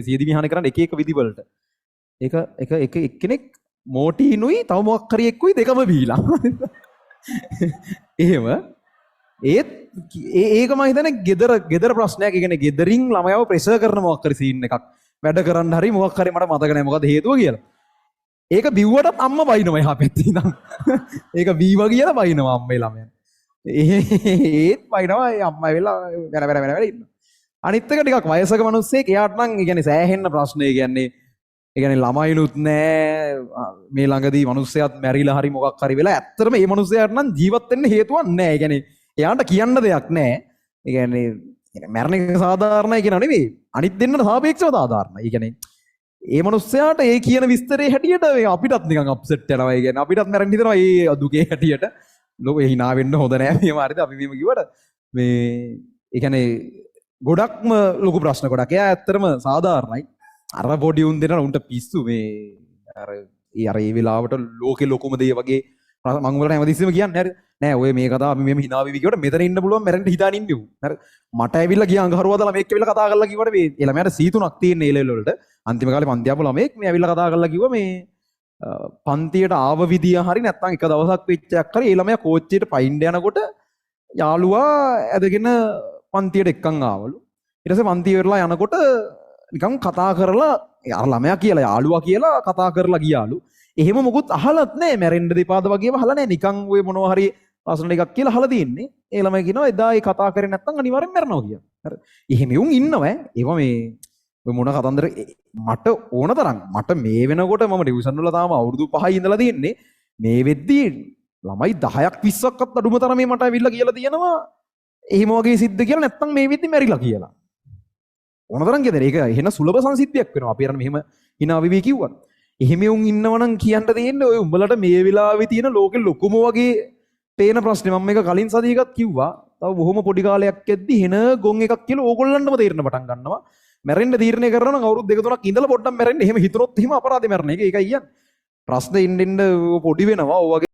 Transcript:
සියදි විහාන කරන්න එක එක විදිවලට. එක්කෙනෙක් මෝටීනුයි තව මොකක් හරි එක්කුයි දෙකම බීලා. එහෙම ඒත් ඒක මම හිතන්නේ ගෙදර ප්‍රශ්නයක්. ඒ කියන්නේ ගෙදරින් ළමයාව ප්‍රෙෂර් කරන මොකක් හරි සීන් එකක් වැඩ කරන්න හරි මොකක් හරි මට මතක නැහැ මොකද හේතුව කියලා. ඒක බිව්වටත් අම්මා බයිනවා එහා පැත්තේ ඉඳන්. ඒක බීවා කියලා බයිනවා අම්මේ ළමයා. ඒත් බයිනවා ඒ අම්මා වෙලා වෙන ඉන්නවා. අනිත් එක ටිකක් වයසක මිනිස්සෙක් එයාට නම් ඒ කියන්නේ සෑහෙන්න ප්‍රශ්න. ඒ කියන්නේ ළමයිනුත් නෑ මේ ළඟදී මිනිස්සයාත් මැරිලා හරි මොකක් හරි වෙලා ඇත්තටම මේ මිනිස්සයාට නම් ජීවත් වෙන්න හේතුවක් නෑ. ඒ කියන්නේ එයාට කියන්න දෙයක් නෑ. ඒ කියන්නේ මරණ එක සාධාරණයි කියන නෙවෙයි. අනිත් දෙන්නට සාපේක්ෂව සාධාරණයි. ඒ කියන්නේ ඒ මිනිස්සයාට ඒ කියන විස්තරේ හැටියට අපිටත් නිකන් අප්සෙට් යනවා. ඒ කියන්නේ අපිටත් මැරෙන්න හිතනවා ඒ දුකේ හැටියට. ලෝකේ hina වෙන්න හොඳ නෑ මේ මාරිද අපි මෙහෙම කිව්වට මේ ඒ කියන්නේ ගොඩක්ම ලොකු ප්‍රශ්න ගොඩක්. එයා ඇත්තටම සාධාරණයි. අර පොඩි උන් දෙන උන්ට පිස්සු මේ අර ඒ වෙලාවට ලෝකේ ලොකුම දේ වගේ මම උඹලට හැමතිස්සෙම කියන්නේ හරි නෑ ඔය මේ කතාව අපි මෙහෙම hina වෙවි කියවට මෙතන ඉන්න පුළුවන් මැරෙන්න හිතාන ඉන්නේ උන්. හරි මට ඇවිල්ලා ගියා අඟහරුවාද ළමෙක් ඇවිල්ලා කතා කරලා කිව්වට මේ ඒ ළමයාට C3ක් තියෙන ඒ ලෙවල් වලට අන්තිම කාලේ පන්ති ආපු ළමෙක් මේ ඇවිල්ලා කතා කරලා කිව්වා මේ පන්තියට ආව විදිය හරි නැත්නම් එක දවසක් වෙච්ච එකක් හරි ඒ ළමයා කෝච්චියට පයින්න යනකොට යාළුවා ඇදගෙන පන්තියට එක්කන් ආවලු. ඊට පස්සේ පන්තිය ඉවරලා යනකොට නිකන් කතා කරලා අර ළමයා කියලා යාළුවා කියලා කතා කරලා ගියාලු. එහෙම මොකුත් අහලත් නැහැ මැරෙන්න දෙපාද වගේම අහලා නැහැ. නිකන් ඔය මොනවා හරි ප්‍රශ්න ටිකක් කියලා අහලා තියෙන්නේ. ඒ ළමයා කියනවා එදා ඒ කතා කරේ නැත්නම් අනිවාර්යෙන් මැරෙනවා කියලා. හරි. එහෙම උන් ඉන්නවා ඒවා මේ ඔය මොන කතන්දර මට ඕන තරම් මට මේ වෙනකොට මම ටියුෂන් වල තාම අවුරුදු 5 ඉඳලා තියෙන්නේ. මේ වෙද්දී ළමයි 10ක් 20ක්වත් අඩුම තරමේ මට ඇවිල්ලා කියලා තියෙනවා. එහෙම වගේ සිද්ධ කියලා නැත්නම් මේ වෙද්දී මැරිලා කියලා. ඕන තරම් කියද ඒක එහෙන සුලභ සංසිද්ධියක් වෙනවා. අපි අර මෙහෙම hina වෙවි කිව්වා. එහෙම උන් ඉන්නවනම් කියන්න තියෙන්නේ ඔය උඹලට මේ වෙලාවේ තියෙන ලෝකෙ ලොකුම වගේ පේන ප්‍රශ්නේ. මම මේක කලින් සතියකත් කිව්වා. තව බොහොම පොඩි කාලයක් යද්දී හෙන ගොන් එකක් කියලා ඕගොල්ලන්ටම තේරෙන්න පටන් ගන්නවා. මැරෙන්න තීරණය කරනවා නම් අවුරුදු 2-3ක් ඉඳලා පොඩ්ඩක් මැරෙන්න. එහෙම හිතනොත් එහෙම අපරාධේ මැරෙන එක. ඒකයි කියන්නේ. ප්‍රශ්නේ ඉන්න පොඩි වෙනවා. ඔය වගේ